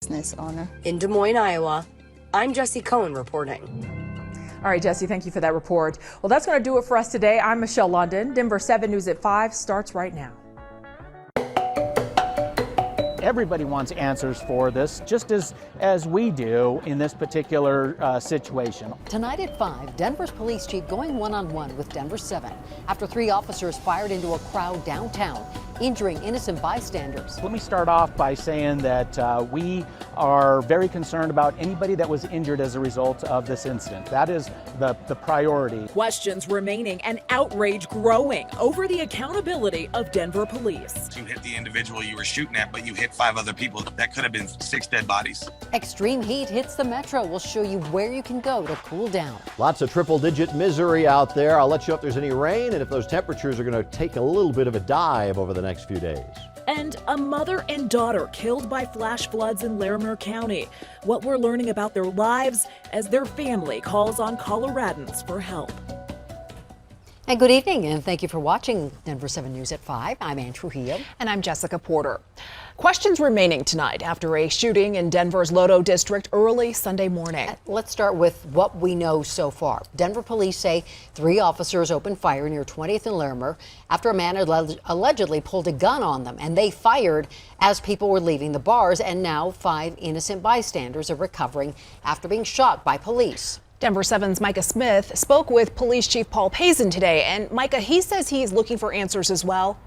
business owner. In Des Moines, Iowa, I'm Jesse Cohen reporting. All right, Jesse, thank you for that report. Well, that's going to do it for us today. I'm Michelle London. Denver 7 News at 5 starts right now. Everybody wants answers for this, just as we do in this particular situation. Tonight at 5, Denver's police chief going one-on-one with Denver 7 after 3 officers fired into a crowd downtown, injuring innocent bystanders. Let me start off by saying that we are very concerned about anybody that was injured as a result of this incident. That is the priority. Questions remaining and outrage growing over the accountability of Denver police. You hit the individual you were shooting at, but you hit 5 other people. That could have been 6 dead bodies. Extreme heat hits the metro. We'll show you where you can go to cool down. Lots of triple-digit misery out there. I'll let you know if there's any rain and if those temperatures are going to take a little bit of a dive over the next few days. And a mother and daughter killed by flash floods in Larimer County. What we're learning about their lives as their family calls on Coloradans for help. And good evening, and thank you for watching Denver 7 News at 5. I'm Ann Trujillo. And I'm Jessica Porter. Questions remaining tonight after a shooting in Denver's Lodo district early Sunday morning. Let's start with what we know so far. Denver police say 3 officers opened fire near 20th and Larimer after a man allegedly pulled a gun on them, and they fired as people were leaving the bars, and now 5 innocent bystanders are recovering after being shot by police. Denver 7's Micah Smith spoke with Police Chief Paul Pazin today, and Micah, he says he's looking for answers as well.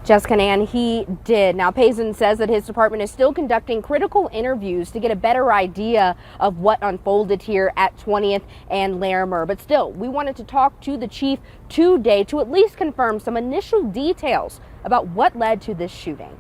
Jessica and Ann, he did. Now, Pazin says that his department is still conducting critical interviews to get a better idea of what unfolded here at 20th and Larimer. But still, we wanted to talk to the chief today to at least confirm some initial details about what led to this shooting.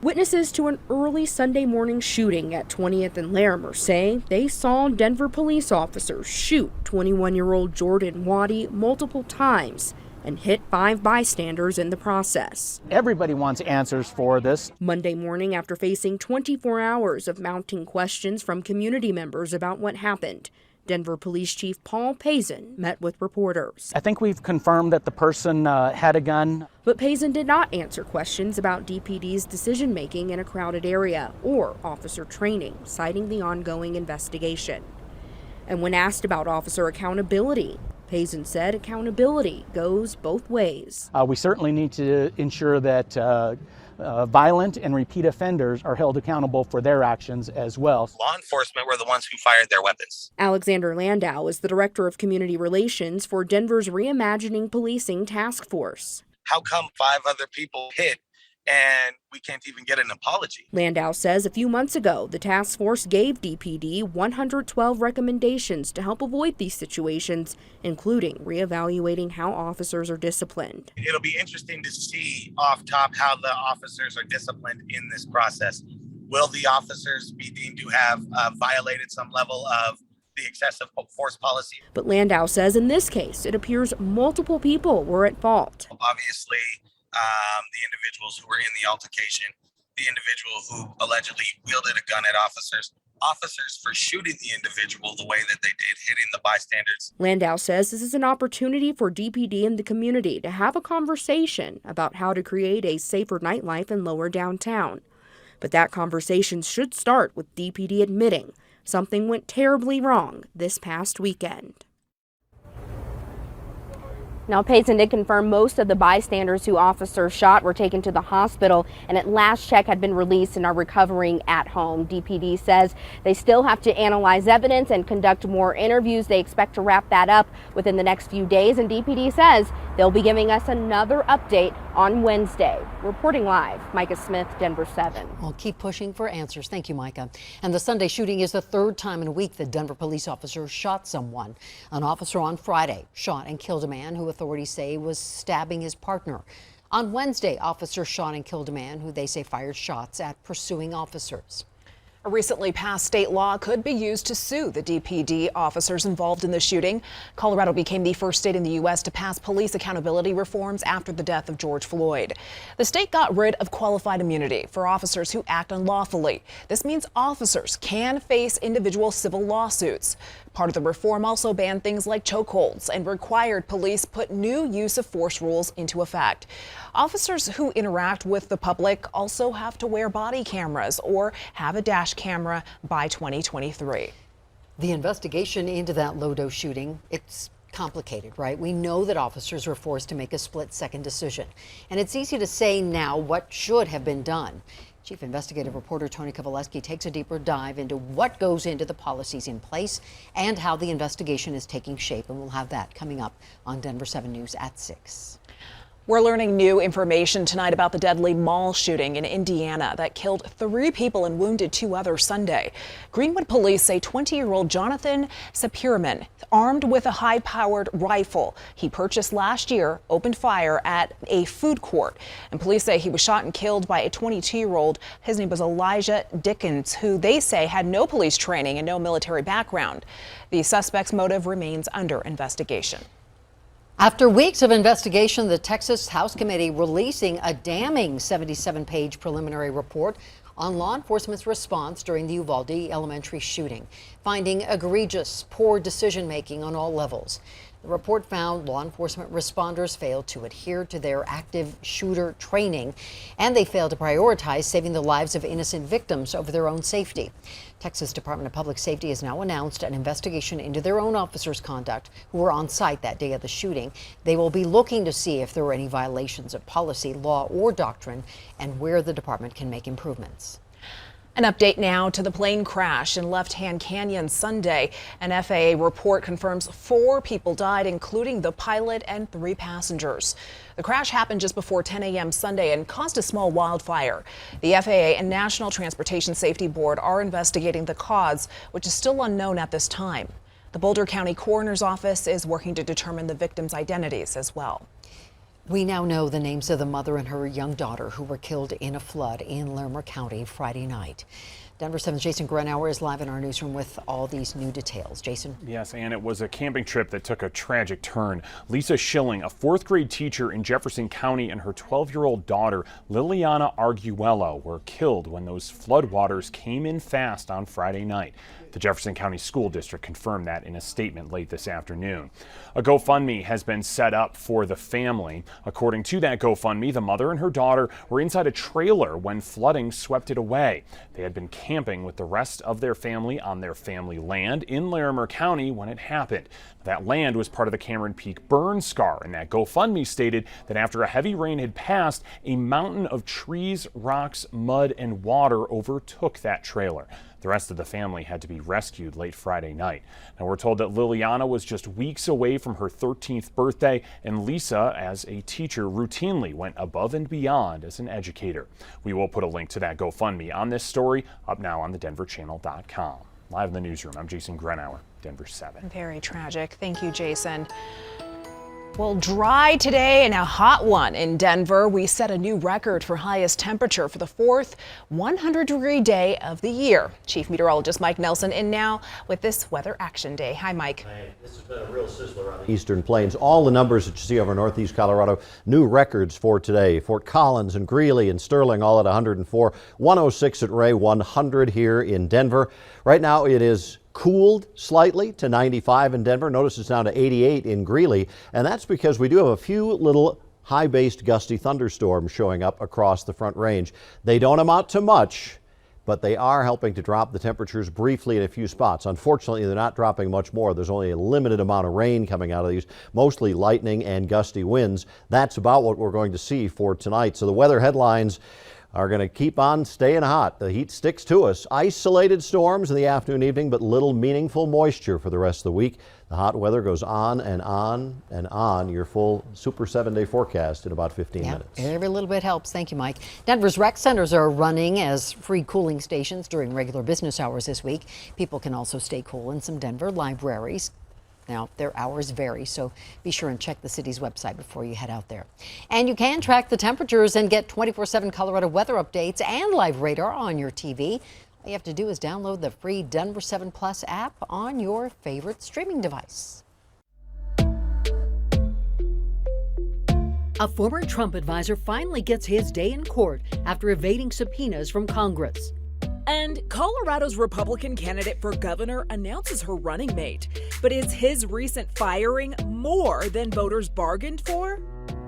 Witnesses to an early Sunday morning shooting at 20th and Larimer say they saw Denver police officers shoot 21-year-old Jordan Waddy multiple times and hit 5 bystanders in the process. Everybody wants answers for this. Monday morning, after facing 24 hours of mounting questions from community members about what happened, Denver Police Chief Paul Pazin met with reporters. I think we've confirmed that the person had a gun. But Pazin did not answer questions about DPD's decision-making in a crowded area or officer training, citing the ongoing investigation. And when asked about officer accountability, Pazin said accountability goes both ways. We certainly need to ensure that violent and repeat offenders are held accountable for their actions as well. Law enforcement were the ones who fired their weapons. Alexander Landau is the Director of Community Relations for Denver's Reimagining Policing Task Force. How come 5 other people hit and we can't even get an apology? Landau says a few months ago, the task force gave DPD 112 recommendations to help avoid these situations, including reevaluating how officers are disciplined. It'll be interesting to see off top how the officers are disciplined in this process. Will the officers be deemed to have violated some level of the excessive force policy? But Landau says in this case, it appears multiple people were at fault. Obviously, the individuals who were in the altercation, the individual who allegedly wielded a gun at officers for shooting the individual the way that they did, hitting the bystanders. Landau says this is an opportunity for DPD and the community to have a conversation about how to create a safer nightlife in lower downtown. But that conversation should start with DPD admitting something went terribly wrong this past weekend. Now, Payson did confirm most of the bystanders who officers shot were taken to the hospital and at last check had been released and are recovering at home. DPD says they still have to analyze evidence and conduct more interviews. They expect to wrap that up within the next few days, and DPD says they'll be giving us another update on Wednesday. Reporting live, Micah Smith, Denver 7. We'll keep pushing for answers. Thank you, Micah. And the Sunday shooting is the 3rd time in a week that Denver police officers shot someone. An officer on Friday shot and killed a man who authorities say was stabbing his partner. On Wednesday, officers shot and killed a man who they say fired shots at pursuing officers. A recently passed state law could be used to sue the DPD officers involved in the shooting. Colorado became the first state in the U.S. to pass police accountability reforms after the death of George Floyd. The state got rid of qualified immunity for officers who act unlawfully. This means officers can face individual civil lawsuits. Part of the reform also banned things like chokeholds and required police put new use of force rules into effect. Officers who interact with the public also have to wear body cameras or have a dash camera by 2023. The investigation into that Lodo shooting, it's complicated, right? We know that officers were forced to make a split-second decision. And it's easy to say now what should have been done. Chief investigative reporter Tony Kovaleski takes a deeper dive into what goes into the policies in place and how the investigation is taking shape. And we'll have that coming up on Denver 7 News at 6. We're learning new information tonight about the deadly mall shooting in Indiana that killed 3 people and wounded 2 others Sunday. Greenwood police say 20-year-old Jonathan Sapirman, armed with a high-powered rifle he purchased last year, opened fire at a food court. And police say he was shot and killed by a 22-year-old. His name was Elijah Dickens, who they say had no police training and no military background. The suspect's motive remains under investigation. After weeks of investigation, the Texas House Committee releasing a damning 77-page preliminary report on law enforcement's response during the Uvalde Elementary shooting, finding egregious, poor decision-making on all levels. The report found law enforcement responders failed to adhere to their active shooter training, and they failed to prioritize saving the lives of innocent victims over their own safety. Texas Department of Public Safety has now announced an investigation into their own officers' conduct who were on site that day of the shooting. They will be looking to see if there were any violations of policy, law, or doctrine, and where the department can make improvements. An update now to the plane crash in Left Hand Canyon Sunday. An FAA report confirms 4 people died, including the pilot and 3 passengers. The crash happened just before 10 a.m. Sunday and caused a small wildfire. The FAA and National Transportation Safety Board are investigating the cause, which is still unknown at this time. The Boulder County Coroner's Office is working to determine the victims' identities as well. We now know the names of the mother and her young daughter who were killed in a flood in Larimer County Friday night. Denver 7's Jason Grenauer is live in our newsroom with all these new details. Jason? Yes, and it was a camping trip that took a tragic turn. Lisa Schilling, a 4th grade teacher in Jefferson County, and her 12-year-old daughter, Liliana Arguello, were killed when those floodwaters came in fast on Friday night. The Jefferson County School District confirmed that in a statement late this afternoon. A GoFundMe has been set up for the family. According to that GoFundMe, the mother and her daughter were inside a trailer when flooding swept it away. They had been camping with the rest of their family on their family land in Larimer County when it happened. That land was part of the Cameron Peak burn scar, and that GoFundMe stated that after a heavy rain had passed, a mountain of trees, rocks, mud, and water overtook that trailer. The rest of the family had to be rescued late Friday night. Now we're told that Liliana was just weeks away from her 13th birthday, and Lisa, as a teacher, routinely went above and beyond as an educator. We will put a link to that GoFundMe on this story up now on thedenverchannel.com. Live in the newsroom, I'm Jason Grenauer, Denver 7. Very tragic. Thank you, Jason. Well, dry today and a hot one in Denver. We set a new record for highest temperature for the 4th 100-degree day of the year. Chief Meteorologist Mike Nelson in now with this Weather Action Day. Hi, Mike. Hey, this has been a real sizzler on the Eastern Plains. All the numbers that you see over northeast Colorado, new records for today. Fort Collins and Greeley and Sterling all at 104, 106 at Ray, 100 here in Denver. Right now it is cooled slightly to 95 in Denver. Notice it's down to 88 in Greeley, and that's because we do have a few little high-based gusty thunderstorms showing up across the Front Range. They don't amount to much, but they are helping to drop the temperatures briefly in a few spots. Unfortunately, they're not dropping much more. There's only a limited amount of rain coming out of these, mostly lightning and gusty winds. That's about what we're going to see for tonight. So the weather headlines are going to keep on staying hot. The heat sticks to us. Isolated storms in the afternoon, evening, but little meaningful moisture for the rest of the week. The hot weather goes on and on and on. Your full Super 7-day forecast in about 15 minutes. Every little bit helps. Thank you, Mike. Denver's rec centers are running as free cooling stations during regular business hours this week. People can also stay cool in some Denver libraries. Now, their hours vary, so be sure and check the city's website before you head out there. And you can track the temperatures and get 24/7 Colorado weather updates and live radar on your TV. All you have to do is download the free Denver 7 Plus app on your favorite streaming device. A former Trump advisor finally gets his day in court after evading subpoenas from Congress. And Colorado's Republican candidate for governor announces her running mate. But is his recent firing more than voters bargained for?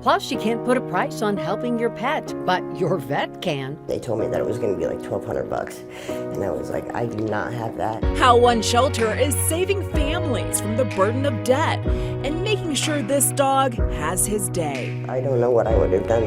Plus, she can't put a price on helping your pet, but your vet can. They told me that it was going to be like $1,200, and I was like, I do not have that. How one shelter is saving families from the burden of debt and making sure this dog has his day. I don't know what I would have done.